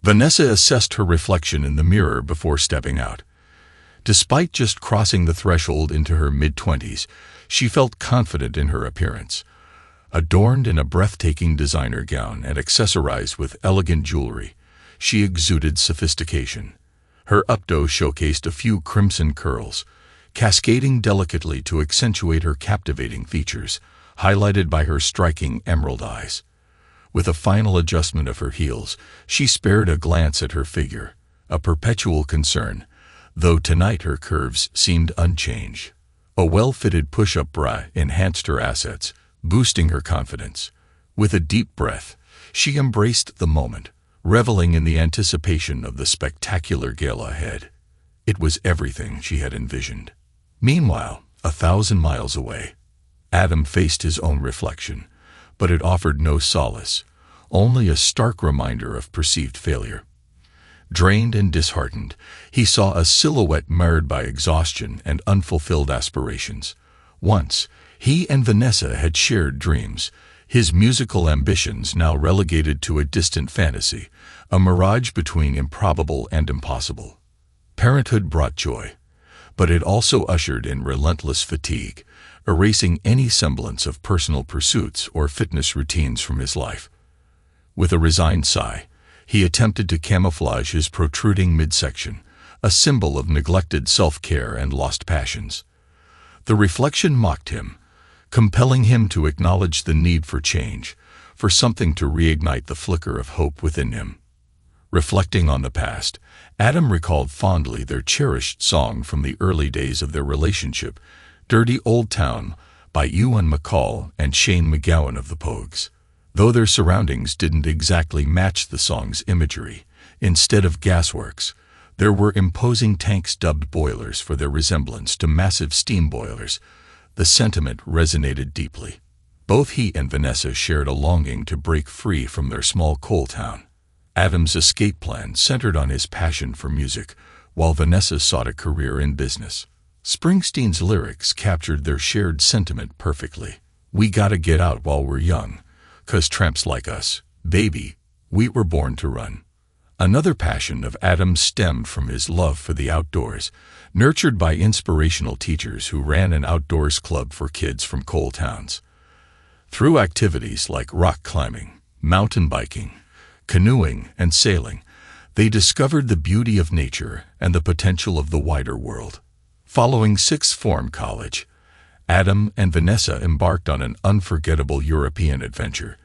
Vanessa assessed her reflection in the mirror before stepping out. Despite just crossing the threshold into her mid-20s, she felt confident in her appearance. Adorned in a breathtaking designer gown and accessorized with elegant jewelry, she exuded sophistication. Her updo showcased a few crimson curls, cascading delicately to accentuate her captivating features, highlighted by her striking emerald eyes. With a final adjustment of her heels, she spared a glance at her figure, a perpetual concern, though tonight her curves seemed unchanged. A well-fitted push-up bra enhanced her assets, boosting her confidence. With a deep breath, she embraced the moment, reveling in the anticipation of the spectacular gala ahead. It was everything she had envisioned. Meanwhile, 1,000 miles away, Adam faced his own reflection, but it offered no solace, only a stark reminder of perceived failure. Drained and disheartened, he saw a silhouette marred by exhaustion and unfulfilled aspirations. Once, he and Vanessa had shared dreams, his musical ambitions now relegated to a distant fantasy, a mirage between improbable and impossible. Parenthood brought joy, but it also ushered in relentless fatigue, erasing any semblance of personal pursuits or fitness routines from his life. With a resigned sigh, he attempted to camouflage his protruding midsection, a symbol of neglected self-care and lost passions. The reflection mocked him, compelling him to acknowledge the need for change, for something to reignite the flicker of hope within him. Reflecting on the past, Adam recalled fondly their cherished song from the early days of their relationship, "Dirty Old Town" by Ewan MacColl and Shane MacGowan of the Pogues. Though their surroundings didn't exactly match the song's imagery, instead of gasworks, there were imposing tanks dubbed boilers for their resemblance to massive steam boilers. The sentiment resonated deeply. Both he and Vanessa shared a longing to break free from their small coal town. Adam's escape plan centered on his passion for music, while Vanessa sought a career in business. Springsteen's lyrics captured their shared sentiment perfectly. "We gotta get out while we're young, 'cause tramps like us, baby, we were born to run." Another passion of Adam's stemmed from his love for the outdoors, nurtured by inspirational teachers who ran an outdoors club for kids from coal towns. Through activities like rock climbing, mountain biking, canoeing, and sailing, they discovered the beauty of nature and the potential of the wider world. Following sixth form college, Adam and Vanessa embarked on an unforgettable European adventure,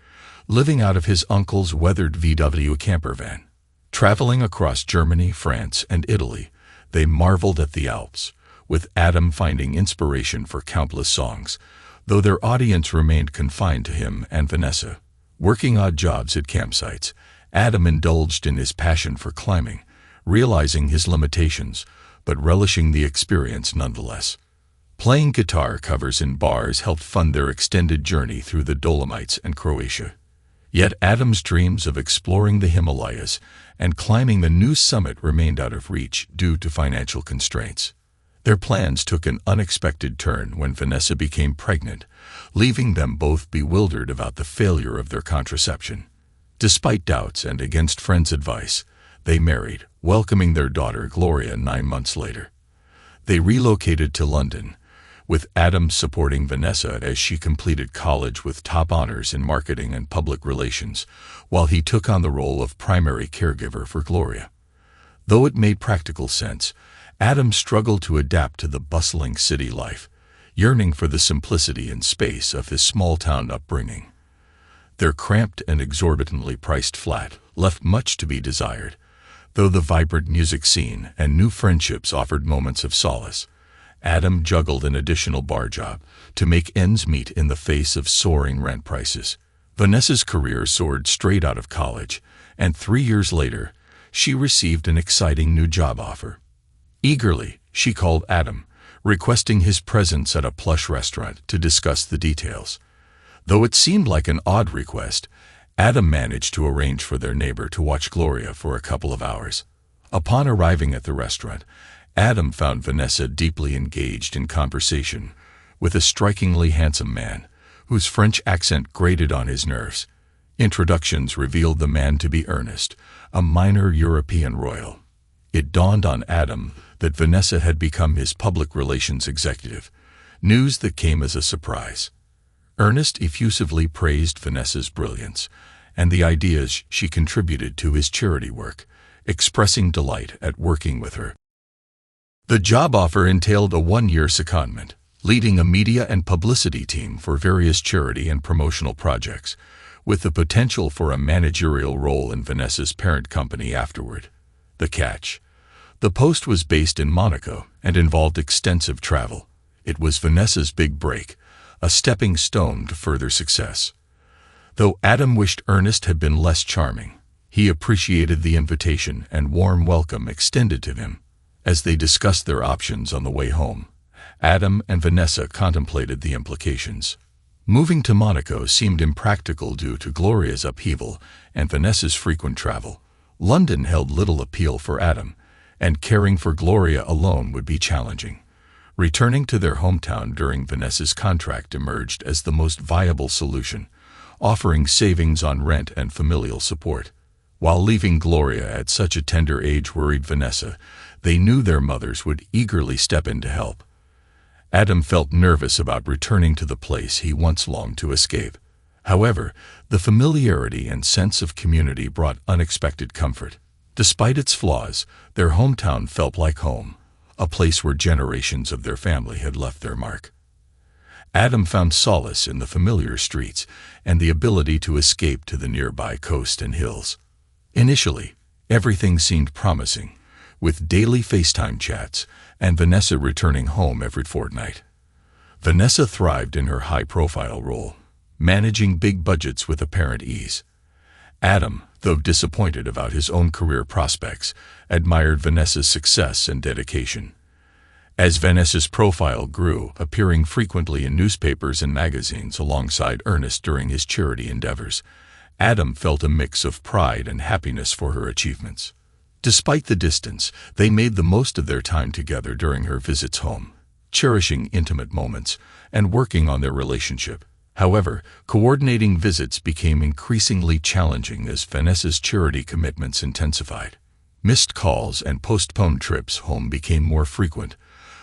living out of his uncle's weathered VW camper van. Traveling across Germany, France, and Italy, they marveled at the Alps, with Adam finding inspiration for countless songs, though their audience remained confined to him and Vanessa. Working odd jobs at campsites, Adam indulged in his passion for climbing, realizing his limitations, but relishing the experience nonetheless. Playing guitar covers in bars helped fund their extended journey through the Dolomites and Croatia. Yet Adam's dreams of exploring the Himalayas and climbing the new summit remained out of reach due to financial constraints. Their plans took an unexpected turn when Vanessa became pregnant, leaving them both bewildered about the failure of their contraception. Despite doubts and against friends' advice, they married, welcoming their daughter Gloria 9 months later. They relocated to London, with Adam supporting Vanessa as she completed college with top honors in marketing and public relations, while he took on the role of primary caregiver for Gloria. Though it made practical sense, Adam struggled to adapt to the bustling city life, yearning for the simplicity and space of his small-town upbringing. Their cramped and exorbitantly priced flat left much to be desired, though the vibrant music scene and new friendships offered moments of solace. Adam juggled an additional bar job to make ends meet in the face of soaring rent prices. Vanessa's career soared straight out of college, and 3 years later, she received an exciting new job offer. Eagerly, she called Adam, requesting his presence at a plush restaurant to discuss the details. Though it seemed like an odd request, Adam managed to arrange for their neighbor to watch Gloria for a couple of hours. Upon arriving at the restaurant, Adam found Vanessa deeply engaged in conversation with a strikingly handsome man, whose French accent grated on his nerves. Introductions revealed the man to be Ernest, a minor European royal. It dawned on Adam that Vanessa had become his public relations executive, news that came as a surprise. Ernest effusively praised Vanessa's brilliance and the ideas she contributed to his charity work, expressing delight at working with her. The job offer entailed a 1-year secondment, leading a media and publicity team for various charity and promotional projects, with the potential for a managerial role in Vanessa's parent company afterward. The catch: the post was based in Monaco and involved extensive travel. It was Vanessa's big break, a stepping stone to further success. Though Adam wished Ernest had been less charming, he appreciated the invitation and warm welcome extended to him. As they discussed their options on the way home, Adam and Vanessa contemplated the implications. Moving to Monaco seemed impractical due to Gloria's upheaval and Vanessa's frequent travel. London held little appeal for Adam, and caring for Gloria alone would be challenging. Returning to their hometown during Vanessa's contract emerged as the most viable solution, offering savings on rent and familial support. While leaving Gloria at such a tender age worried Vanessa, they knew their mothers would eagerly step in to help. Adam felt nervous about returning to the place he once longed to escape. However, the familiarity and sense of community brought unexpected comfort. Despite its flaws, their hometown felt like home, a place where generations of their family had left their mark. Adam found solace in the familiar streets and the ability to escape to the nearby coast and hills. Initially, everything seemed promising, with daily FaceTime chats and Vanessa returning home every fortnight. Vanessa thrived in her high-profile role, managing big budgets with apparent ease. Adam, though disappointed about his own career prospects, admired Vanessa's success and dedication. As Vanessa's profile grew, appearing frequently in newspapers and magazines alongside Ernest during his charity endeavors, Adam felt a mix of pride and happiness for her achievements. Despite the distance, they made the most of their time together during her visits home, cherishing intimate moments and working on their relationship. However, coordinating visits became increasingly challenging as Vanessa's charity commitments intensified. Missed calls and postponed trips home became more frequent,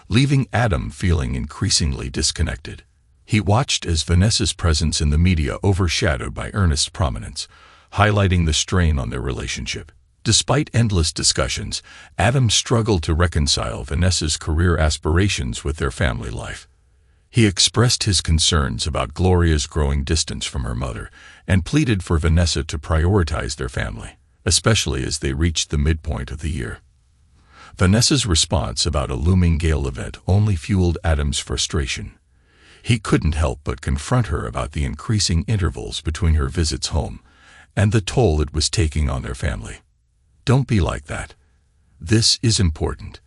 leaving Adam feeling increasingly disconnected. He watched as Vanessa's presence in the media overshadowed by Ernest's prominence, highlighting the strain on their relationship. Despite endless discussions, Adam struggled to reconcile Vanessa's career aspirations with their family life. He expressed his concerns about Gloria's growing distance from her mother and pleaded for Vanessa to prioritize their family, especially as they reached the midpoint of the year. Vanessa's response about a looming Gale event only fueled Adam's frustration. He couldn't help but confront her about the increasing intervals between her visits home and the toll it was taking on their family. "Don't be like that. This is important.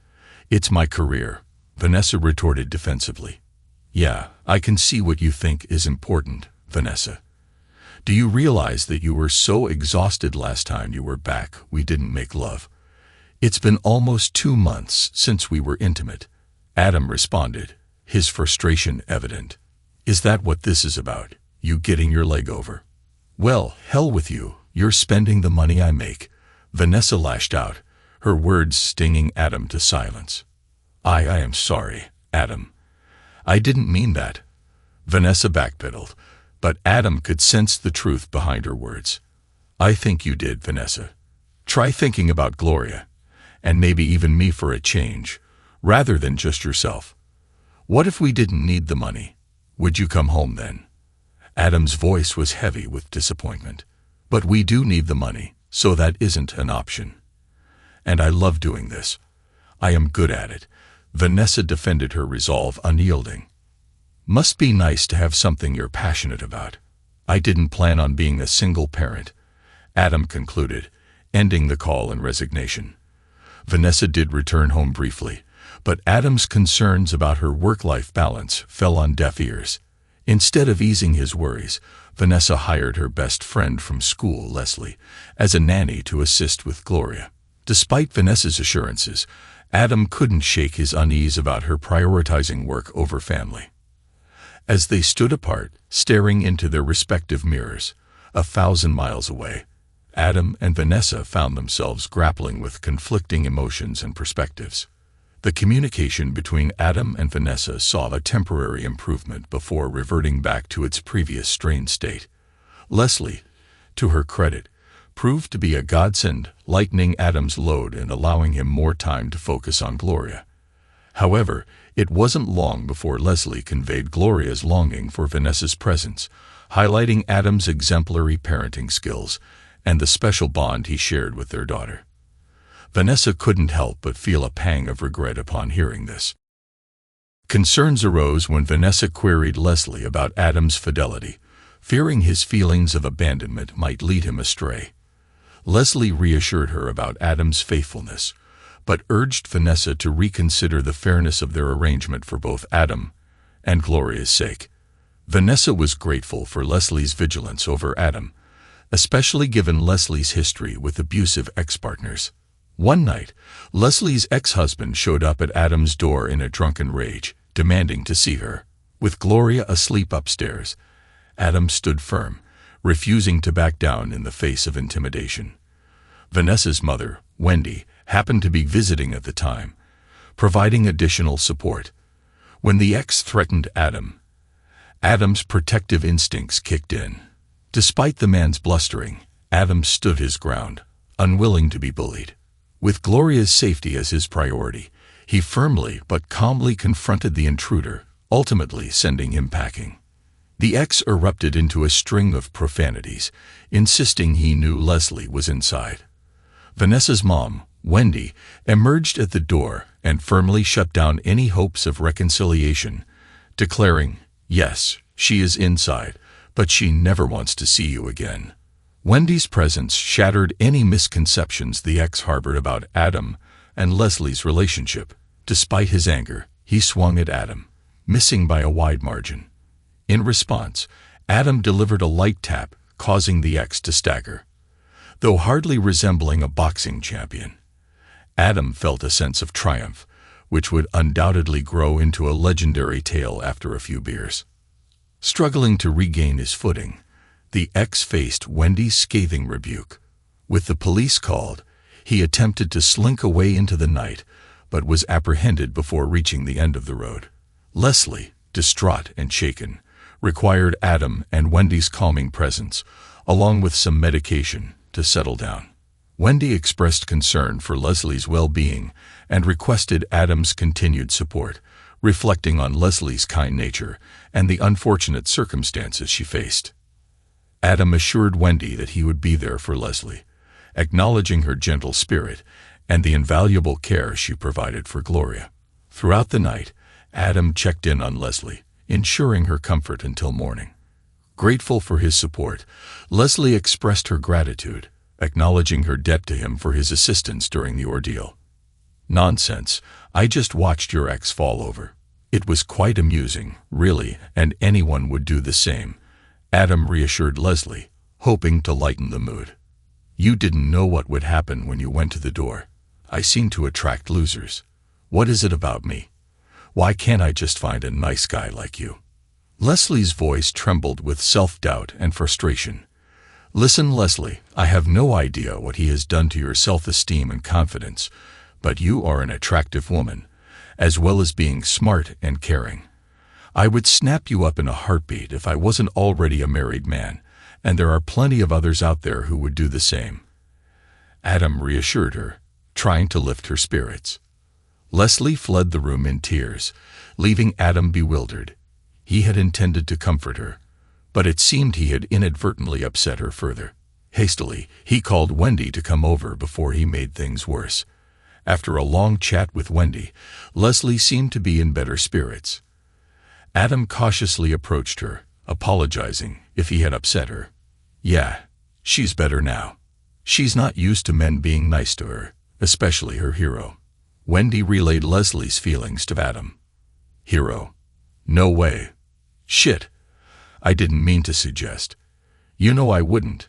It's my career," Vanessa retorted defensively. "Yeah, I can see what you think is important, Vanessa. Do you realize that you were so exhausted last time you were back we didn't make love? It's been almost 2 months since we were intimate," Adam responded, his frustration evident. "Is that what this is about, you getting your leg over?" "Well, hell with you, you're spending the money I make," Vanessa lashed out, her words stinging Adam to silence. I am sorry, Adam. I didn't mean that." Vanessa backpedaled, but Adam could sense the truth behind her words. "I think you did, Vanessa. Try thinking about Gloria, and maybe even me for a change, rather than just yourself. What if we didn't need the money? Would you come home then?" Adam's voice was heavy with disappointment. "But we do need the money, so that isn't an option. And I love doing this. I am good at it." Vanessa defended her resolve unyielding. "Must be nice to have something you're passionate about. I didn't plan on being a single parent," Adam concluded, ending the call in resignation. Vanessa did return home briefly, but Adam's concerns about her work-life balance fell on deaf ears. Instead of easing his worries, Vanessa hired her best friend from school, Leslie, as a nanny to assist with Gloria. Despite Vanessa's assurances, Adam couldn't shake his unease about her prioritizing work over family. As they stood apart, staring into their respective mirrors, 1,000 miles away. Adam and Vanessa found themselves grappling with conflicting emotions and perspectives. The communication between Adam and Vanessa saw a temporary improvement before reverting back to its previous strained state. Leslie, to her credit, proved to be a godsend, lightening Adam's load and allowing him more time to focus on Gloria. However, it wasn't long before Leslie conveyed Gloria's longing for Vanessa's presence, highlighting Adam's exemplary parenting skills and the special bond he shared with their daughter. Vanessa couldn't help but feel a pang of regret upon hearing this. Concerns arose when Vanessa queried Leslie about Adam's fidelity, fearing his feelings of abandonment might lead him astray. Leslie reassured her about Adam's faithfulness, but urged Vanessa to reconsider the fairness of their arrangement for both Adam and Gloria's sake. Vanessa was grateful for Leslie's vigilance over Adam, especially given Leslie's history with abusive ex-partners. One night, Leslie's ex-husband showed up at Adam's door in a drunken rage, demanding to see her. With Gloria asleep upstairs, Adam stood firm, refusing to back down in the face of intimidation. Vanessa's mother, Wendy, happened to be visiting at the time, providing additional support. When the ex threatened Adam, Adam's protective instincts kicked in. Despite the man's blustering, Adam stood his ground, unwilling to be bullied. With Gloria's safety as his priority, he firmly but calmly confronted the intruder, ultimately sending him packing. The ex erupted into a string of profanities, insisting he knew Leslie was inside. Vanessa's mom, Wendy, emerged at the door and firmly shut down any hopes of reconciliation, declaring, "Yes, she is inside, but she never wants to see you again." Wendy's presence shattered any misconceptions the ex harbored about Adam and Leslie's relationship. Despite his anger, he swung at Adam, missing by a wide margin. In response, Adam delivered a light tap, causing the ex to stagger. Though hardly resembling a boxing champion, Adam felt a sense of triumph, which would undoubtedly grow into a legendary tale after a few beers. Struggling to regain his footing, the ex faced Wendy's scathing rebuke. With the police called, he attempted to slink away into the night, but was apprehended before reaching the end of the road. Leslie, distraught and shaken, required Adam and Wendy's calming presence, along with some medication, to settle down. Wendy expressed concern for Leslie's well-being and requested Adam's continued support, reflecting on Leslie's kind nature and the unfortunate circumstances she faced. Adam assured Wendy that he would be there for Leslie, acknowledging her gentle spirit and the invaluable care she provided for Gloria. Throughout the night, Adam checked in on Leslie, ensuring her comfort until morning. Grateful for his support, Leslie expressed her gratitude, acknowledging her debt to him for his assistance during the ordeal. "Nonsense, I just watched your ex fall over. It was quite amusing, really, and anyone would do the same," Adam reassured Leslie, hoping to lighten the mood. "You didn't know what would happen when you went to the door. I seem to attract losers. What is it about me? Why can't I just find a nice guy like you?" Leslie's voice trembled with self-doubt and frustration. "Listen, Leslie, I have no idea what he has done to your self-esteem and confidence, but you are an attractive woman, as well as being smart and caring. I would snap you up in a heartbeat if I wasn't already a married man, and there are plenty of others out there who would do the same." Adam reassured her, trying to lift her spirits. Leslie fled the room in tears, leaving Adam bewildered. He had intended to comfort her, but it seemed he had inadvertently upset her further. Hastily, he called Wendy to come over before he made things worse. After a long chat with Wendy, Leslie seemed to be in better spirits. Adam cautiously approached her, apologizing if he had upset her. "Yeah, she's better now. She's not used to men being nice to her, especially her hero." Wendy relayed Leslie's feelings to Adam. "Hero? No way. Shit. I didn't mean to suggest. You know I wouldn't,"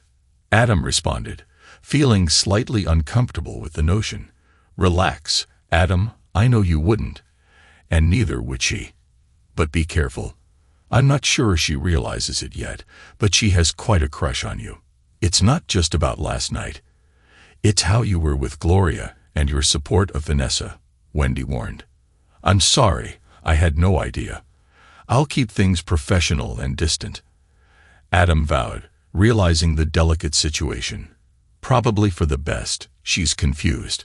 Adam responded, feeling slightly uncomfortable with the notion. "Relax, Adam, I know you wouldn't, and neither would she. But be careful. I'm not sure she realizes it yet, but she has quite a crush on you. It's not just about last night. It's how you were with Gloria and your support of Vanessa," Wendy warned. "I'm sorry, I had no idea. I'll keep things professional and distant," Adam vowed, realizing the delicate situation. "Probably for the best, she's confused.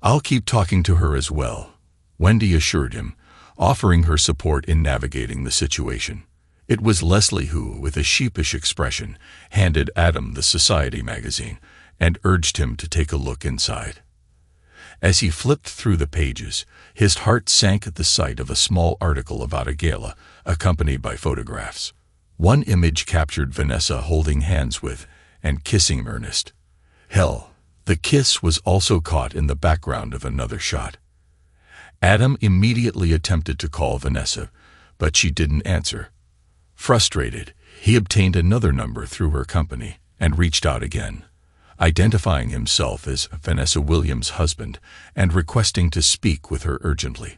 I'll keep talking to her as well," Wendy assured him, offering her support in navigating the situation. It was Leslie who, with a sheepish expression, handed Adam the Society magazine and urged him to take a look inside. As he flipped through the pages, his heart sank at the sight of a small article about a gala, accompanied by photographs. One image captured Vanessa holding hands with and kissing Ernest. Hell, the kiss was also caught in the background of another shot. Adam immediately attempted to call Vanessa, but she didn't answer. Frustrated, he obtained another number through her company and reached out again, identifying himself as Vanessa Williams' husband and requesting to speak with her urgently.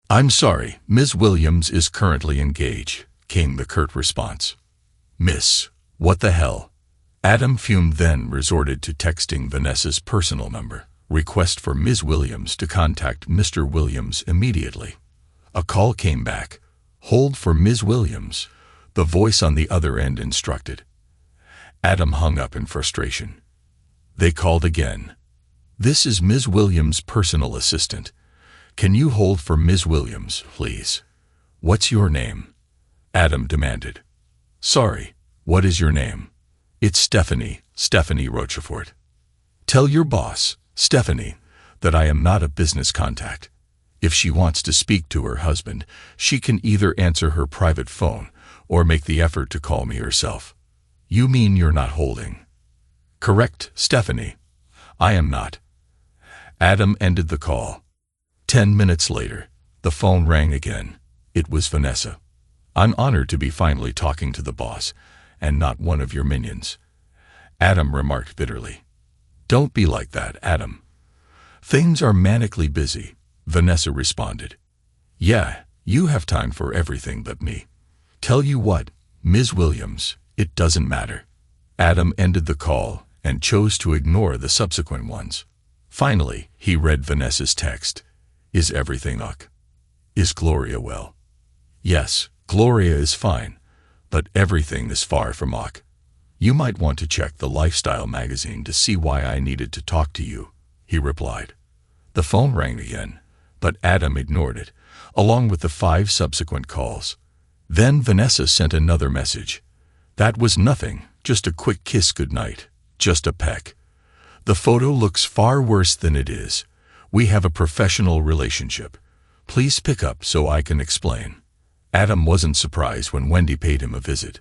"I'm sorry, Ms. Williams is currently engaged," came the curt response. "Miss, what the hell?" Adam fumed, then resorted to texting Vanessa's personal number, request for Ms. Williams to contact Mr. Williams immediately. A call came back. "Hold for Ms. Williams," the voice on the other end instructed. Adam hung up in frustration. They called again. "This is Ms. Williams' personal assistant. Can you hold for Ms. Williams, please?" "What's your name?" Adam demanded. "Sorry, what is your name?" "It's Stephanie Rochefort." "Tell your boss, Stephanie, that I am not a business contact. If she wants to speak to her husband, she can either answer her private phone or make the effort to call me herself." "You mean you're not holding?" "Correct, Stephanie. I am not." Adam ended the call. 10 minutes later, the phone rang again. It was Vanessa. "I'm honored to be finally talking to the boss, and not one of your minions," Adam remarked bitterly. "Don't be like that, Adam. Things are manically busy," Vanessa responded. "Yeah, you have time for everything but me. Tell you what, Ms. Williams, it doesn't matter." Adam ended the call and chose to ignore the subsequent ones. Finally, he read Vanessa's text. "Is everything ok? Is Gloria well?" "Yes, Gloria is fine, but everything is far from ok. You might want to check the lifestyle magazine to see why I needed to talk to you," he replied. The phone rang again, but Adam ignored it, along with the 5 subsequent calls. Then Vanessa sent another message. "That was nothing, just a quick kiss goodnight, just a peck. The photo looks far worse than it is. We have a professional relationship. Please pick up so I can explain." Adam wasn't surprised when Wendy paid him a visit.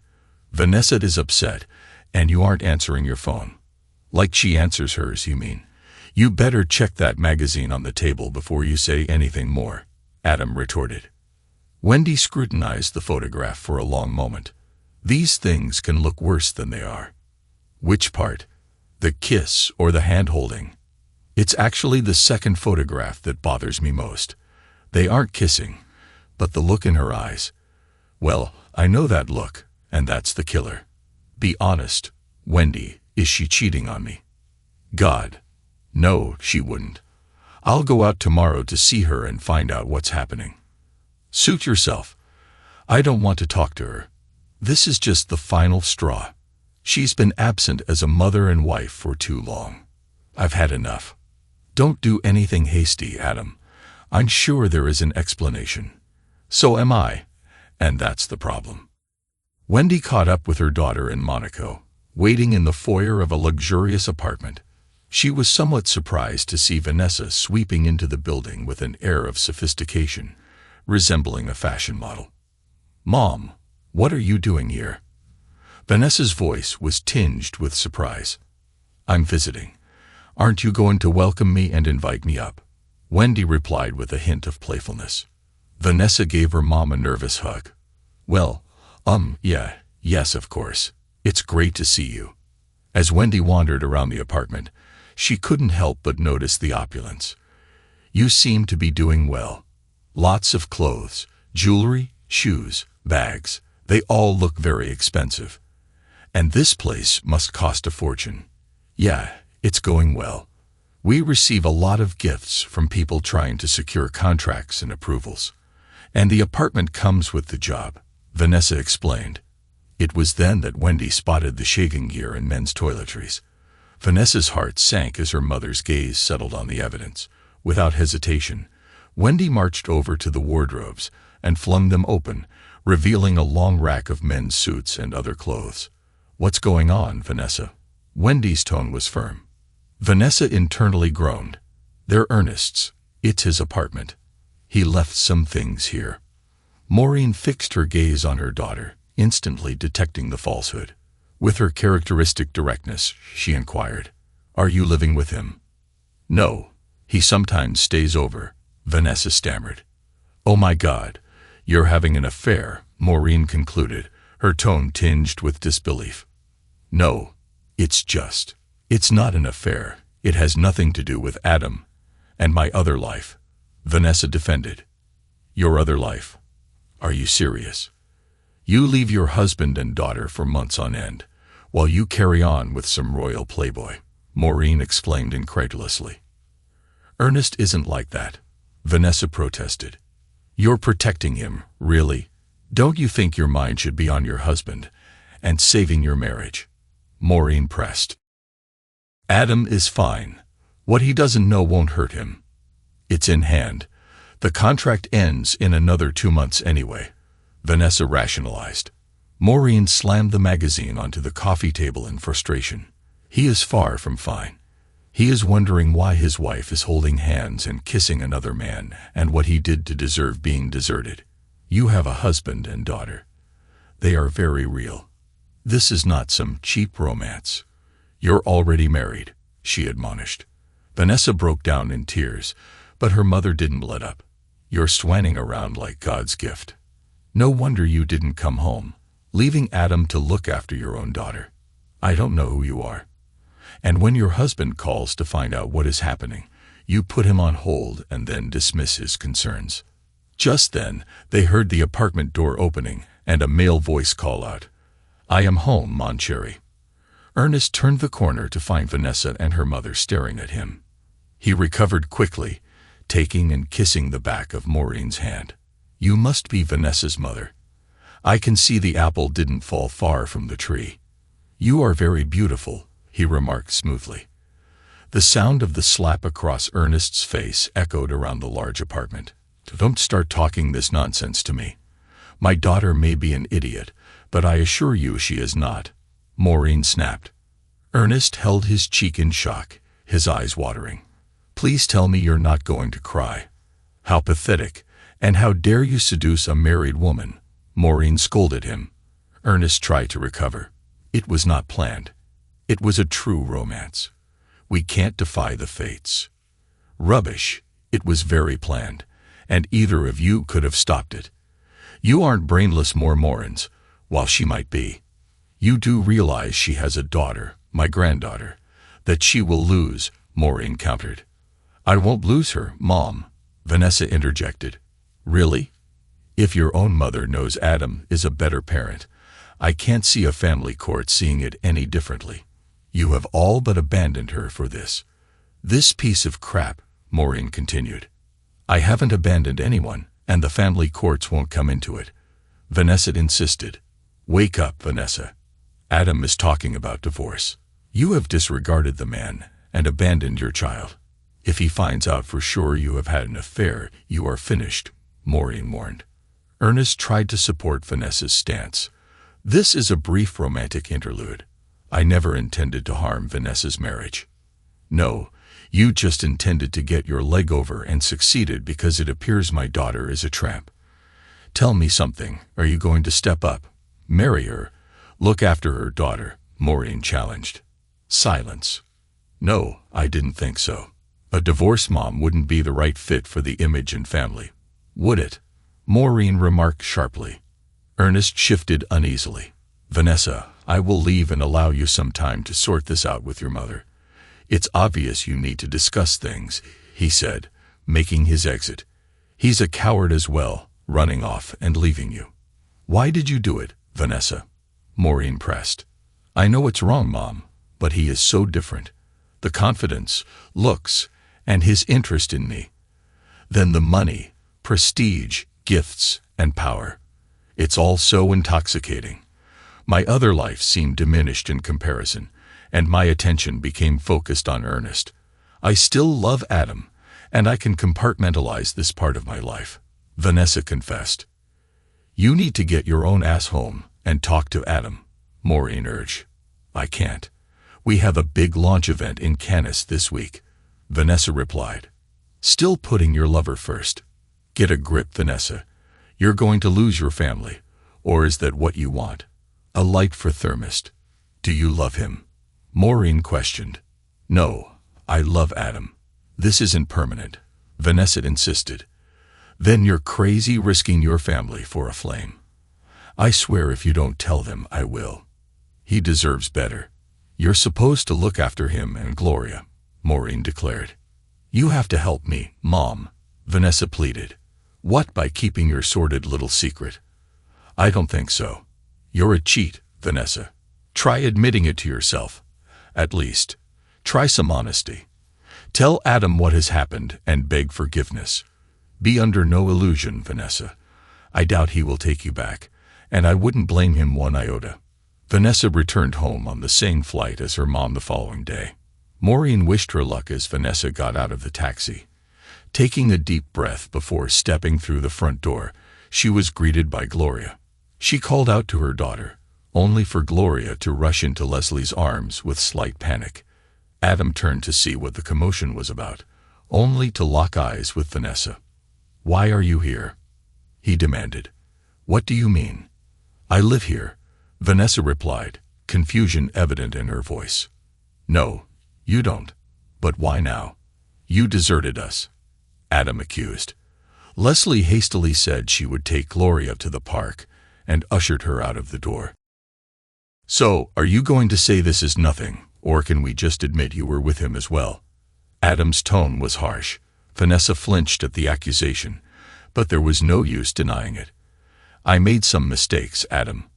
"Vanessa is upset, and you aren't answering your phone." "Like she answers hers, you mean? You better check that magazine on the table before you say anything more," Adam retorted. Wendy scrutinized the photograph for a long moment. "These things can look worse than they are." "Which part? The kiss or the hand-holding?" "It's actually the second photograph that bothers me most. They aren't kissing, but the look in her eyes. Well, I know that look, and that's the killer. Be honest, Wendy, is she cheating on me?" "God, no, she wouldn't. I'll go out tomorrow to see her and find out what's happening." "Suit yourself. I don't want to talk to her. This is just the final straw. She's been absent as a mother and wife for too long. I've had enough." "Don't do anything hasty, Adam. I'm sure there is an explanation." "So am I, and that's the problem." Wendy caught up with her daughter in Monaco, waiting in the foyer of a luxurious apartment. She was somewhat surprised to see Vanessa sweeping into the building with an air of sophistication, resembling a fashion model. "Mom, what are you doing here?" Vanessa's voice was tinged with surprise. "I'm visiting. Aren't you going to welcome me and invite me up?" Wendy replied with a hint of playfulness. Vanessa gave her mom a nervous hug. "Well, yes, of course. It's great to see you." As Wendy wandered around the apartment, she couldn't help but notice the opulence. "You seem to be doing well. Lots of clothes, jewelry, shoes, bags. They all look very expensive. And this place must cost a fortune. Yeah, it's going well. We receive a lot of gifts from people trying to secure contracts and approvals. And the apartment comes with the job, Vanessa explained. It was then that Wendy spotted the shaving gear and men's toiletries. Vanessa's heart sank as her mother's gaze settled on the evidence. Without hesitation, Wendy marched over to the wardrobes and flung them open, revealing a long rack of men's suits and other clothes. "What's going on, Vanessa?" Wendy's tone was firm. Vanessa internally groaned. "They're Ernest's. It's his apartment. He left some things here." Maureen fixed her gaze on her daughter, instantly detecting the falsehood. With her characteristic directness, she inquired, "Are you living with him?" "No. He sometimes stays over," Vanessa stammered. "Oh my God, you're having an affair," Maureen concluded, her tone tinged with disbelief. "No, it's not an affair. It has nothing to do with Adam and my other life," Vanessa defended. "Your other life? Are you serious? You leave your husband and daughter for months on end, while you carry on with some royal playboy," Maureen exclaimed incredulously. "Ernest isn't like that," Vanessa protested. "You're protecting him, really? Don't you think your mind should be on your husband and saving your marriage?" Maureen pressed. "Adam is fine. What he doesn't know won't hurt him. It's in hand. The contract ends in another 2 months anyway," Vanessa rationalized. Maureen slammed the magazine onto the coffee table in frustration. "He is far from fine. He is wondering why his wife is holding hands and kissing another man and what he did to deserve being deserted. You have a husband and daughter. They are very real. This is not some cheap romance. You're already married," she admonished. Vanessa broke down in tears, but her mother didn't let up. "You're swanning around like God's gift. No wonder you didn't come home, leaving Adam to look after your own daughter. I don't know who you are. And when your husband calls to find out what is happening, you put him on hold and then dismiss his concerns." Just then, they heard the apartment door opening and a male voice call out, "I am home, mon chéri." Ernest turned the corner to find Vanessa and her mother staring at him. He recovered quickly, taking and kissing the back of Maureen's hand. "You must be Vanessa's mother. I can see the apple didn't fall far from the tree. You are very beautiful," he remarked smoothly. The sound of the slap across Ernest's face echoed around the large apartment. "Don't start talking this nonsense to me. My daughter may be an idiot, but I assure you she is not," Maureen snapped. Ernest held his cheek in shock, his eyes watering. "Please tell me you're not going to cry. How pathetic, and how dare you seduce a married woman," Maureen scolded him. Ernest tried to recover. "It was not planned. It was a true romance. We can't defy the fates." "Rubbish. It was very planned, and either of you could have stopped it. You aren't brainless Mormons, while she might be. You do realize she has a daughter, my granddaughter, that she will lose," Maureen countered. "I won't lose her, Mom," Vanessa interjected. "Really? If your own mother knows Adam is a better parent, I can't see a family court seeing it any differently. You have all but abandoned her for this." "This piece of crap," Maureen continued. "I haven't abandoned anyone, and the family courts won't come into it," Vanessa insisted. "Wake up, Vanessa. Adam is talking about divorce. You have disregarded the man and abandoned your child. If he finds out for sure you have had an affair, you are finished," Maureen warned. Ernest tried to support Vanessa's stance. "This is a brief romantic interlude. I never intended to harm Vanessa's marriage." "No, you just intended to get your leg over and succeeded because it appears my daughter is a tramp. Tell me something. Are you going to step up? Marry her? Look after her daughter?" Maureen challenged. Silence. "No, I didn't think so. A divorce mom wouldn't be the right fit for the image and family, would it?" Maureen remarked sharply. Ernest shifted uneasily. "Vanessa, I will leave and allow you some time to sort this out with your mother. It's obvious you need to discuss things," he said, making his exit. "He's a coward as well," running off and leaving you. Why did you do it, Vanessa? Maureen pressed. I know it's wrong, Mom, but he is so different. The confidence, looks, and his interest in me. Then the money, prestige, gifts, and power. It's all so intoxicating. My other life seemed diminished in comparison, and my attention became focused on Ernest. I still love Adam, and I can compartmentalize this part of my life, Vanessa confessed. You need to get your own ass home and talk to Adam, Maureen urged. I can't. We have a big launch event in Cannes this week, Vanessa replied. Still putting your lover first. Get a grip, Vanessa. You're going to lose your family, or is that what you want? A light for Ernest. Do you love him? Maureen questioned. No, I love Adam. This isn't permanent, Vanessa insisted. Then you're crazy risking your family for a flame. I swear if you don't tell them, I will. He deserves better. You're supposed to look after him and Gloria, Maureen declared. You have to help me, Mom, Vanessa pleaded. What, by keeping your sordid little secret? I don't think so. You're a cheat, Vanessa. Try admitting it to yourself. At least, try some honesty. Tell Adam what has happened and beg forgiveness. Be under no illusion, Vanessa. I doubt he will take you back, and I wouldn't blame him one iota. Vanessa returned home on the same flight as her mom the following day. Maureen wished her luck as Vanessa got out of the taxi. Taking a deep breath before stepping through the front door, she was greeted by Gloria. She called out to her daughter, only for Gloria to rush into Leslie's arms with slight panic. Adam turned to see what the commotion was about, only to lock eyes with Vanessa. Why are you here? He demanded. What do you mean? I live here, Vanessa replied, confusion evident in her voice. No, you don't. But why now? You deserted us, Adam accused. Leslie hastily said she would take Gloria to the park and ushered her out of the door. So, are you going to say this is nothing, or can we just admit you were with him as well? Adam's tone was harsh. Vanessa flinched at the accusation, but there was no use denying it. I made some mistakes, Adam.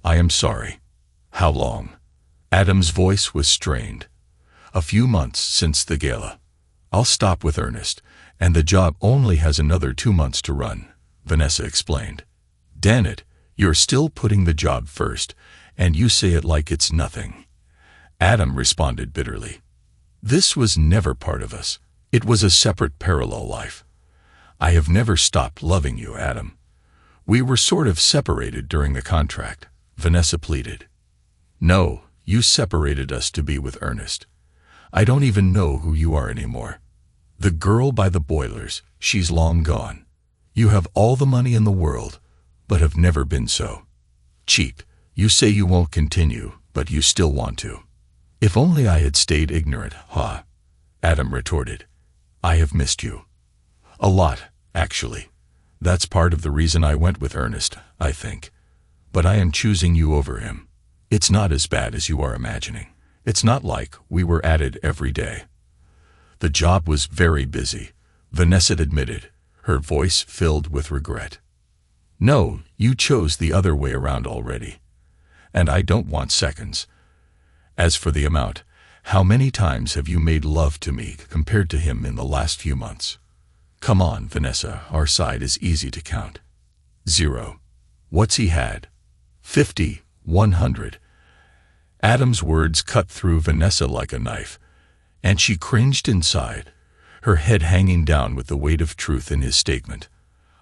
I am sorry. How long? Adam's voice was strained. A few months since the gala. I'll stop with Ernest, and the job only has another 2 months to run, Vanessa explained. Damn it, you're still putting the job first, and you say it like it's nothing. Adam responded bitterly. This was never part of us. It was a separate parallel life. I have never stopped loving you, Adam. We were sort of separated during the contract, Vanessa pleaded. No, you separated us to be with Ernest. I don't even know who you are anymore. The girl by the boilers, she's long gone. You have all the money in the world, but have never been so. Cheat, you say you won't continue, but you still want to. If only I had stayed ignorant, huh? Adam retorted. I have missed you. A lot, actually. That's part of the reason I went with Ernest, I think. But I am choosing you over him. It's not as bad as you are imagining. It's not like we were at it every day. The job was very busy, Vanessa admitted, her voice filled with regret. No, you chose the other way around already. And I don't want seconds. As for the amount, how many times have you made love to me compared to him in the last few months? Come on, Vanessa, our side is easy to count. 0. What's he had? 50, 100. Adam's words cut through Vanessa like a knife, and she cringed inside, her head hanging down with the weight of truth in his statement.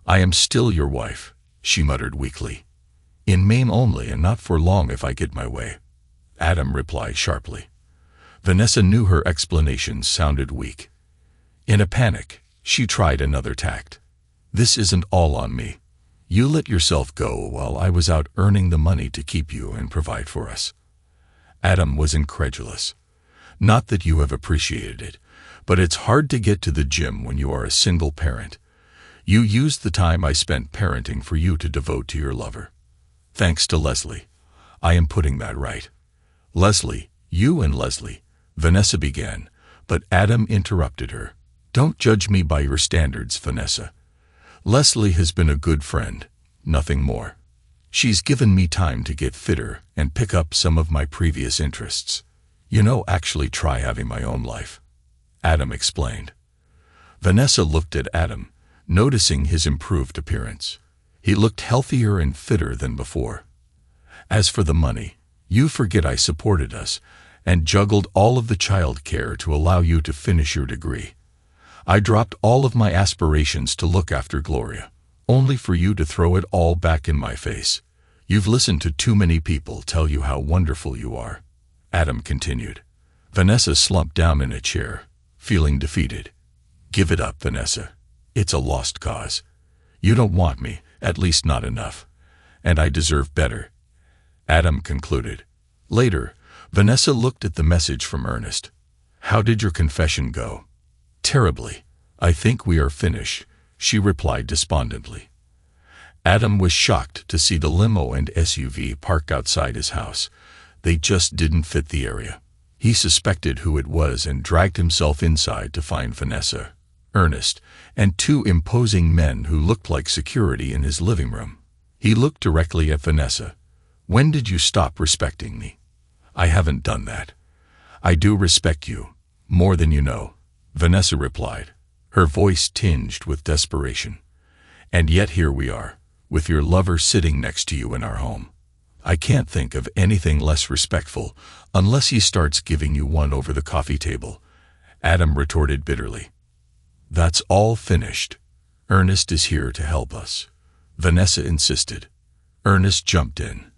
I am still your wife, she muttered weakly. In name only and not for long if I get my way, Adam replied sharply. Vanessa knew her explanations sounded weak. In a panic, she tried another tact. This isn't all on me. You let yourself go while I was out earning the money to keep you and provide for us. Adam was incredulous. Not that you have appreciated it, but it's hard to get to the gym when you are a single parent. You used the time I spent parenting for you to devote to your lover. Thanks to Leslie. I am putting that right. Leslie, you and Leslie, Vanessa began, but Adam interrupted her. Don't judge me by your standards, Vanessa. Leslie has been a good friend, nothing more. She's given me time to get fitter and pick up some of my previous interests. Actually try having my own life. Adam explained. Vanessa looked at Adam, noticing his improved appearance. He looked healthier and fitter than before. As for the money, you forget I supported us and juggled all of the child care to allow you to finish your degree. I dropped all of my aspirations to look after Gloria, only for you to throw it all back in my face. You've listened to too many people tell you how wonderful you are. Adam continued. Vanessa slumped down in a chair, feeling defeated. Give it up, Vanessa. It's a lost cause. You don't want me, at least not enough. And I deserve better. Adam concluded. Later, Vanessa looked at the message from Ernest. How did your confession go? Terribly. I think we are finished, she replied despondently. Adam was shocked to see the limo and SUV parked outside his house. They just didn't fit the area. He suspected who it was and dragged himself inside to find Vanessa, Ernest, and two imposing men who looked like security in his living room. He looked directly at Vanessa. When did you stop respecting me? I haven't done that. I do respect you, more than you know, Vanessa replied, her voice tinged with desperation. And yet here we are, with your lover sitting next to you in our home. I can't think of anything less respectful unless he starts giving you one over the coffee table, Adam retorted bitterly. That's all finished. Ernest is here to help us, Vanessa insisted. Ernest jumped in.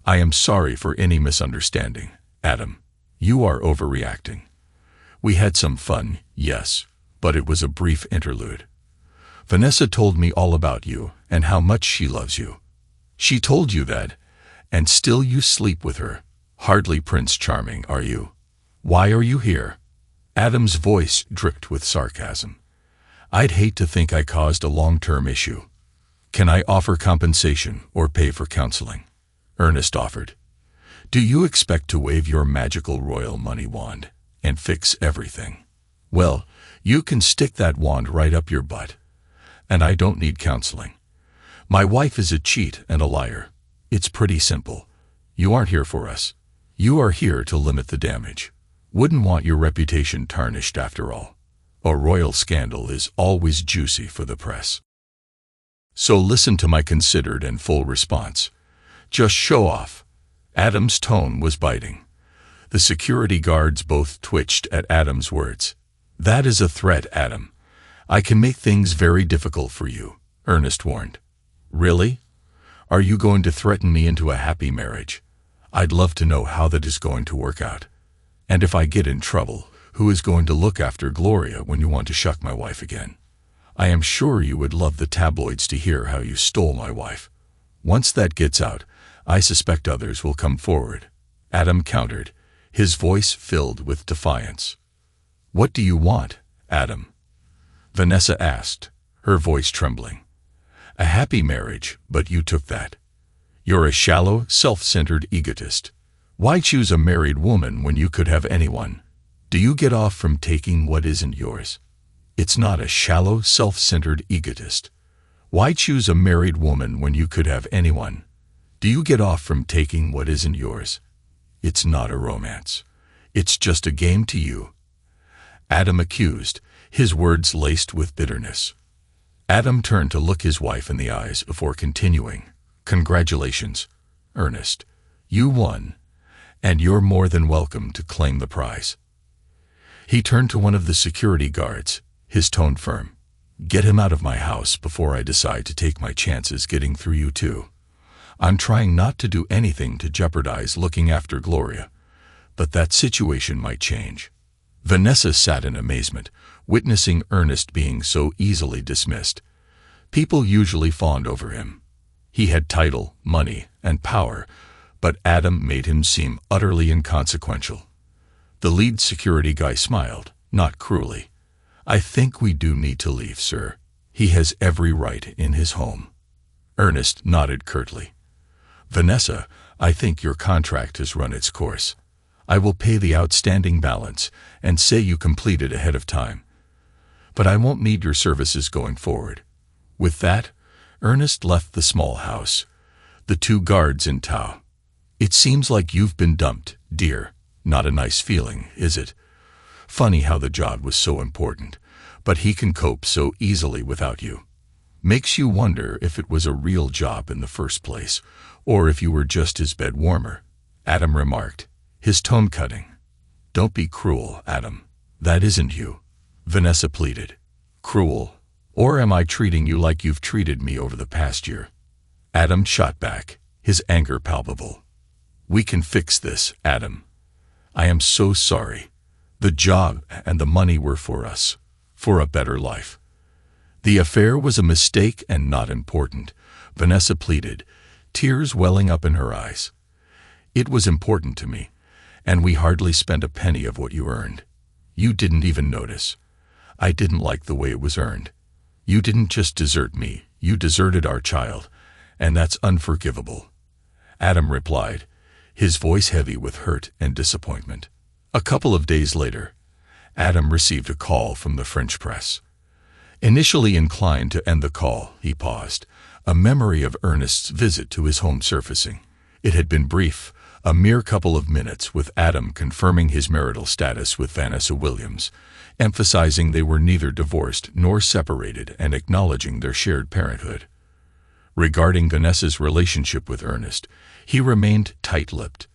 I am sorry for any misunderstanding, Adam. You are overreacting. We had some fun, yes, but it was a brief interlude. Vanessa told me all about you and how much she loves you. She told you that, and still you sleep with her. Hardly Prince Charming, are you? Why are you here? Adam's voice dripped with sarcasm. I'd hate to think I caused a long-term issue. Can I offer compensation or pay for counseling? Ernest offered. Do you expect to wave your magical royal money wand and fix everything? Well, you can stick that wand right up your butt. And I don't need counseling. My wife is a cheat and a liar. It's pretty simple. You aren't here for us. You are here to limit the damage. Wouldn't want your reputation tarnished after all. A royal scandal is always juicy for the press. So listen to my considered and full response. Just show off. Adam's tone was biting. The security guards both twitched at Adam's words. That is a threat, Adam. I can make things very difficult for you, Ernest warned. Really? Are you going to threaten me into a happy marriage? I'd love to know how that is going to work out. And if I get in trouble, who is going to look after Gloria when you want to shuck my wife again? I am sure you would love the tabloids to hear how you stole my wife. Once that gets out, I suspect others will come forward. Adam countered, his voice filled with defiance. What do you want, Adam? Vanessa asked, her voice trembling. A happy marriage, but you took that. You're a shallow, self-centered egotist. Why choose a married woman when you could have anyone? Do you get off from taking what isn't yours? It's not a shallow, self-centered egotist. Why choose a married woman when you could have anyone? Do you get off from taking what isn't yours? It's not a romance. It's just a game to you. Adam accused, his words laced with bitterness. Adam turned to look his wife in the eyes before continuing. Congratulations, Ernest. You won, and you're more than welcome to claim the prize. He turned to one of the security guards, his tone firm. Get him out of my house before I decide to take my chances getting through you too. I'm trying not to do anything to jeopardize looking after Gloria, but that situation might change. Vanessa sat in amazement, witnessing Ernest being so easily dismissed. People usually fawned over him. He had title, money, and power, but Adam made him seem utterly inconsequential. The lead security guy smiled, not cruelly. I think we do need to leave, sir. He has every right in his home. Ernest nodded curtly. Vanessa, I think your contract has run its course. I will pay the outstanding balance and say you completed ahead of time. But I won't need your services going forward. With that, Ernest left the small house, the two guards in tow. It seems like you've been dumped, dear. Not a nice feeling, is it? Funny how the job was so important, but he can cope so easily without you. Makes you wonder if it was a real job in the first place, or if you were just his bed warmer, Adam remarked, his tone cutting. Don't be cruel, Adam. That isn't you, Vanessa pleaded. Cruel? Or am I treating you like you've treated me over the past year? Adam shot back, his anger palpable. We can fix this, Adam. I am so sorry. The job and the money were for us, for a better life. The affair was a mistake and not important, Vanessa pleaded, tears welling up in her eyes. It was important to me, and we hardly spent a penny of what you earned. You didn't even notice. I didn't like the way it was earned. You didn't just desert me, you deserted our child, and that's unforgivable. Adam replied, his voice heavy with hurt and disappointment. A couple of days later, Adam received a call from the French press. Initially inclined to end the call, he paused, a memory of Ernest's visit to his home surfacing. It had been brief, a mere couple of minutes, with Adam confirming his marital status with Vanessa Williams, emphasizing they were neither divorced nor separated and acknowledging their shared parenthood. Regarding Vanessa's relationship with Ernest, he remained tight-lipped.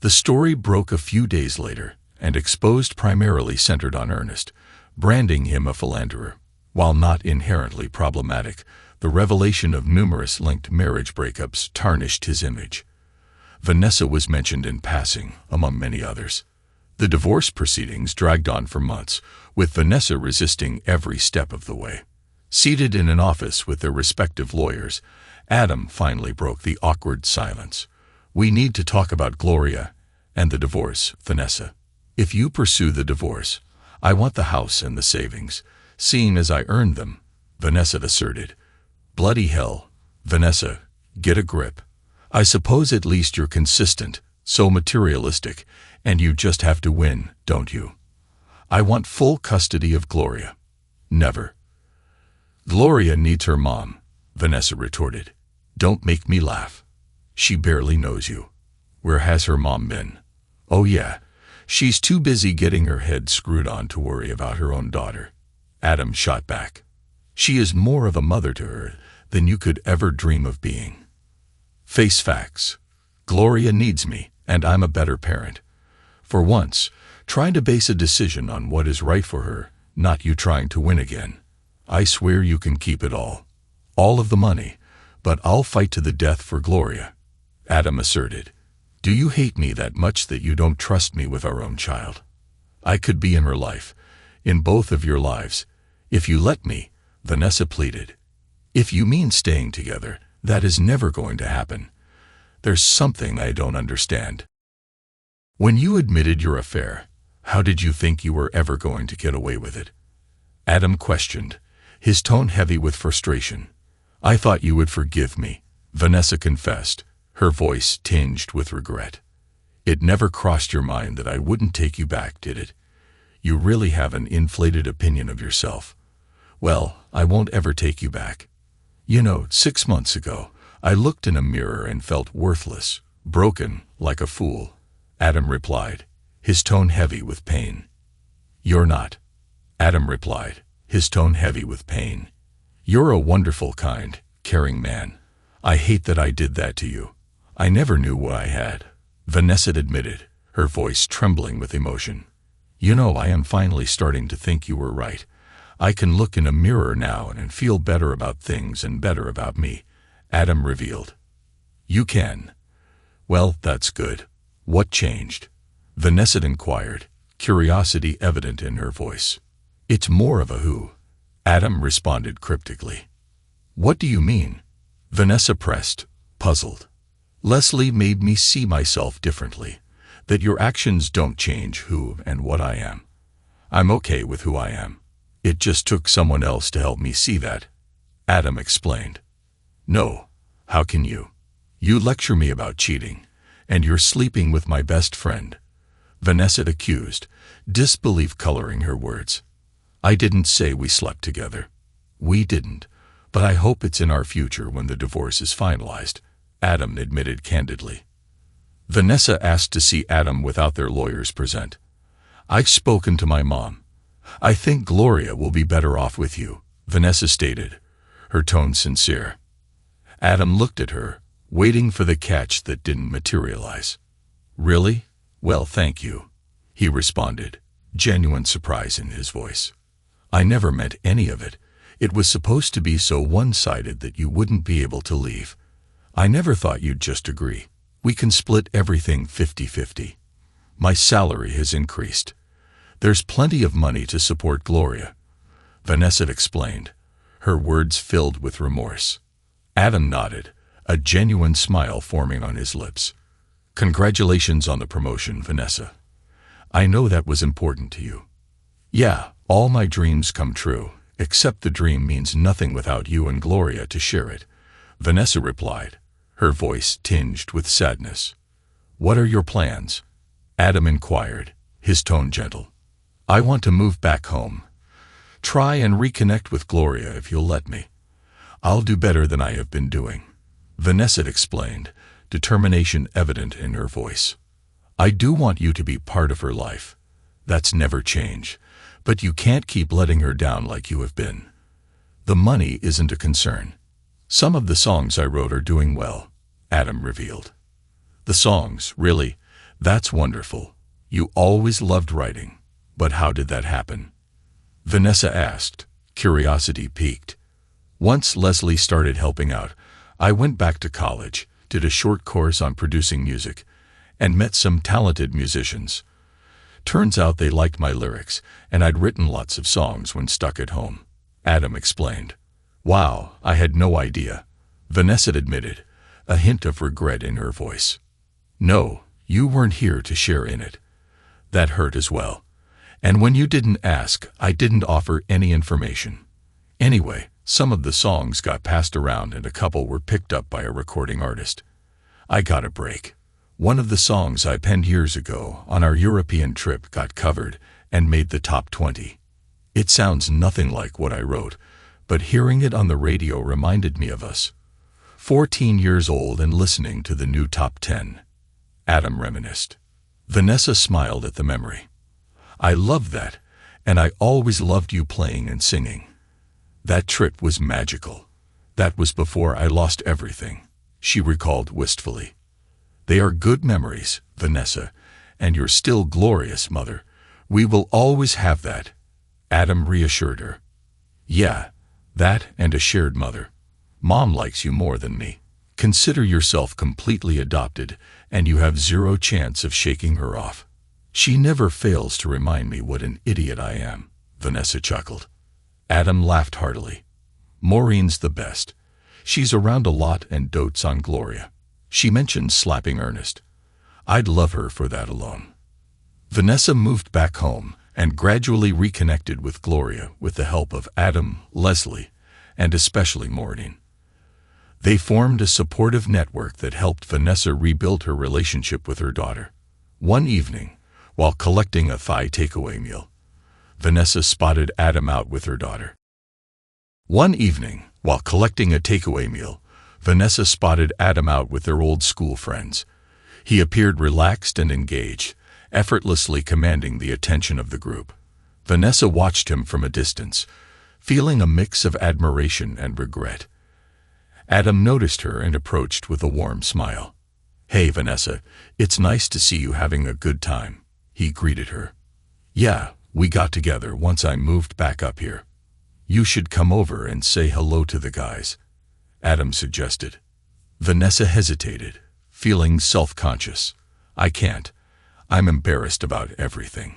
The story broke a few days later and exposed primarily centered on Ernest, branding him a philanderer. While not inherently problematic, the revelation of numerous linked marriage breakups tarnished his image. Vanessa was mentioned in passing, among many others. The divorce proceedings dragged on for months, with Vanessa resisting every step of the way. Seated in an office with their respective lawyers, Adam finally broke the awkward silence. We need to talk about Gloria and the divorce, Vanessa. If you pursue the divorce, I want the house and the savings, seeing as I earned them, Vanessa asserted. Bloody hell, Vanessa, get a grip. I suppose at least you're consistent, so materialistic, and you just have to win, don't you? I want full custody of Gloria. Never. Gloria needs her mom, Vanessa retorted. Don't make me laugh. She barely knows you. Where has her mom been? Oh yeah, she's too busy getting her head screwed on to worry about her own daughter. Adam shot back. She is more of a mother to her than you could ever dream of being. Face facts. Gloria needs me, and I'm a better parent. For once, trying to base a decision on what is right for her, not you trying to win again. I swear you can keep it all of the money, but I'll fight to the death for Gloria, Adam asserted. Do you hate me that much that you don't trust me with our own child? I could be in her life, in both of your lives, if you let me, Vanessa pleaded. If you mean staying together, that is never going to happen. There's something I don't understand. When you admitted your affair, how did you think you were ever going to get away with it? Adam questioned, his tone heavy with frustration. I thought you would forgive me, Vanessa confessed, her voice tinged with regret. It never crossed your mind that I wouldn't take you back, did it? You really have an inflated opinion of yourself. Well, I won't ever take you back. 6 months ago, I looked in a mirror and felt worthless, broken, like a fool, Adam replied, his tone heavy with pain. You're not, Adam replied, his tone heavy with pain. You're a wonderful, kind, caring man. I hate that I did that to you. I never knew what I had, Vanessa admitted, her voice trembling with emotion. I am finally starting to think you were right. I can look in a mirror now and feel better about things and better about me, Adam revealed. You can. Well, that's good. What changed? Vanessa inquired, curiosity evident in her voice. It's more of a who, Adam responded cryptically. What do you mean? Vanessa pressed, puzzled. Leslie made me see myself differently, that your actions don't change who and what I am. I'm okay with who I am. It just took someone else to help me see that, Adam explained. No, how can you? You lecture me about cheating, and you're sleeping with my best friend, Vanessa accused, disbelief coloring her words. I didn't say we slept together. We didn't, But I hope it's in our future when the divorce is finalized, Adam admitted candidly. Vanessa asked to see Adam without their lawyers present. I've spoken to my mom. I think Gloria will be better off with you, Vanessa stated, her tone sincere. Adam looked at her, waiting for the catch that didn't materialize. Really? Well, thank you, he responded, genuine surprise in his voice. I never meant any of it. It was supposed to be so one-sided that you wouldn't be able to leave. I never thought you'd just agree. We can split everything 50-50. My salary has increased. There's plenty of money to support Gloria, Vanessa explained, her words filled with remorse. Adam nodded, a genuine smile forming on his lips. Congratulations on the promotion, Vanessa. I know that was important to you. Yeah, all my dreams come true, except the dream means nothing without you and Gloria to share it, Vanessa replied, her voice tinged with sadness. What are your plans? Adam inquired, his tone gentle. I want to move back home. Try and reconnect with Gloria if you'll let me. I'll do better than I have been doing, Vanessa explained, determination evident in her voice. I do want you to be part of her life. That's never changed, but you can't keep letting her down like you have been. The money isn't a concern. Some of the songs I wrote are doing well, Adam revealed. The songs, really? That's wonderful. You always loved writing. But how did that happen? Vanessa asked, curiosity piqued. Once Leslie started helping out, I went back to college, did a short course on producing music, and met some talented musicians. Turns out they liked my lyrics, and I'd written lots of songs when stuck at home, Adam explained. Wow, I had no idea, Vanessa admitted, a hint of regret in her voice. No, you weren't here to share in it. That hurt as well. And when you didn't ask, I didn't offer any information. Anyway, some of the songs got passed around and a couple were picked up by a recording artist. I got a break. One of the songs I penned years ago on our European trip got covered and made the top 20. It sounds nothing like what I wrote, but hearing it on the radio reminded me of us. 14 years old and listening to the new top 10. Adam reminisced. Vanessa smiled at the memory. I love that, and I always loved you playing and singing. That trip was magical. That was before I lost everything, she recalled wistfully. They are good memories, Vanessa, and you're still glorious, Mother. We will always have that, Adam reassured her. Yeah, that and a shared mother. Mom likes you more than me. Consider yourself completely adopted, and you have zero chance of shaking her off. She never fails to remind me what an idiot I am, Vanessa chuckled. Adam laughed heartily. Maureen's the best. She's around a lot and dotes on Gloria. She mentioned slapping Ernest. I'd love her for that alone. Vanessa moved back home and gradually reconnected with Gloria with the help of Adam, Leslie, and especially Maureen. They formed a supportive network that helped Vanessa rebuild her relationship with her daughter. One evening, while collecting a Thai takeaway meal, Vanessa spotted Adam out with her daughter. Vanessa spotted Adam out with their old school friends. He appeared relaxed and engaged, effortlessly commanding the attention of the group. Vanessa watched him from a distance, feeling a mix of admiration and regret. Adam noticed her and approached with a warm smile. Hey, Vanessa, it's nice to see you having a good time, he greeted her. Yeah, we got together once I moved back up here. You should come over and say hello to the guys, Adam suggested. Vanessa hesitated, feeling self-conscious. I can't. I'm embarrassed about everything.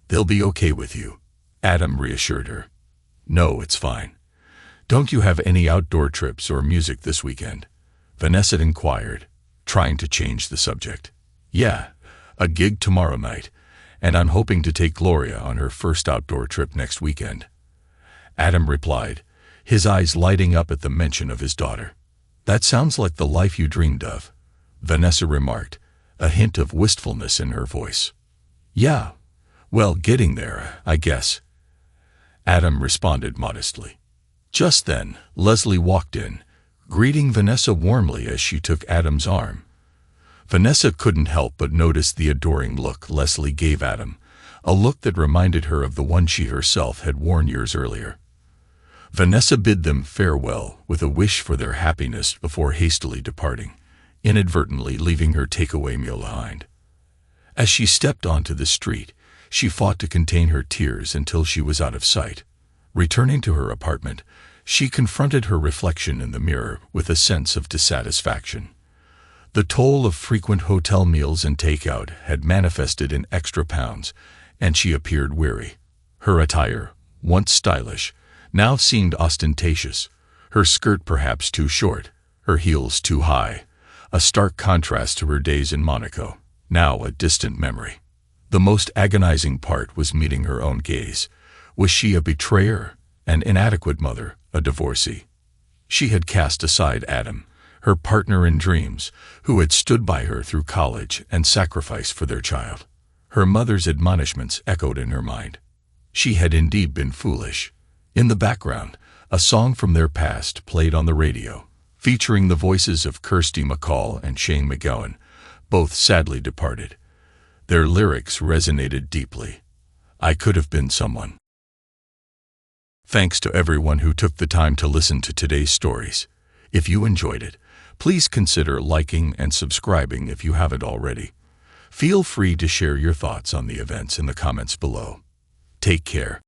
They'll be okay with you, Adam reassured her. No, it's fine. Don't you have any outdoor trips or music this weekend? Vanessa inquired, trying to change the subject. Yeah, a gig tomorrow night, and I'm hoping to take Gloria on her first outdoor trip next weekend. Adam replied, his eyes lighting up at the mention of his daughter. That sounds like the life you dreamed of, Vanessa remarked, a hint of wistfulness in her voice. Yeah, well, getting there, I guess, Adam responded modestly. Just then, Leslie walked in, greeting Vanessa warmly as she took Adam's arm. Vanessa couldn't help but notice the adoring look Leslie gave Adam, a look that reminded her of the one she herself had worn years earlier. Vanessa bid them farewell with a wish for their happiness before hastily departing, inadvertently leaving her takeaway meal behind. As she stepped onto the street, she fought to contain her tears until she was out of sight. Returning to her apartment, she confronted her reflection in the mirror with a sense of dissatisfaction. The toll of frequent hotel meals and takeout had manifested in extra pounds, and she appeared weary. Her attire, once stylish, now seemed ostentatious, her skirt perhaps too short, her heels too high, a stark contrast to her days in Monaco, now a distant memory. The most agonizing part was meeting her own gaze. Was she a betrayer, an inadequate mother, a divorcee? She had cast aside Adam, her partner in dreams, who had stood by her through college and sacrificed for their child. Her mother's admonishments echoed in her mind. She had indeed been foolish. In the background, a song from their past played on the radio, featuring the voices of Kirsty MacColl and Shane McGowan, both sadly departed. Their lyrics resonated deeply. I could have been someone. Thanks to everyone who took the time to listen to today's stories. If you enjoyed it, please consider liking and subscribing if you haven't already. Feel free to share your thoughts on the events in the comments below. Take care.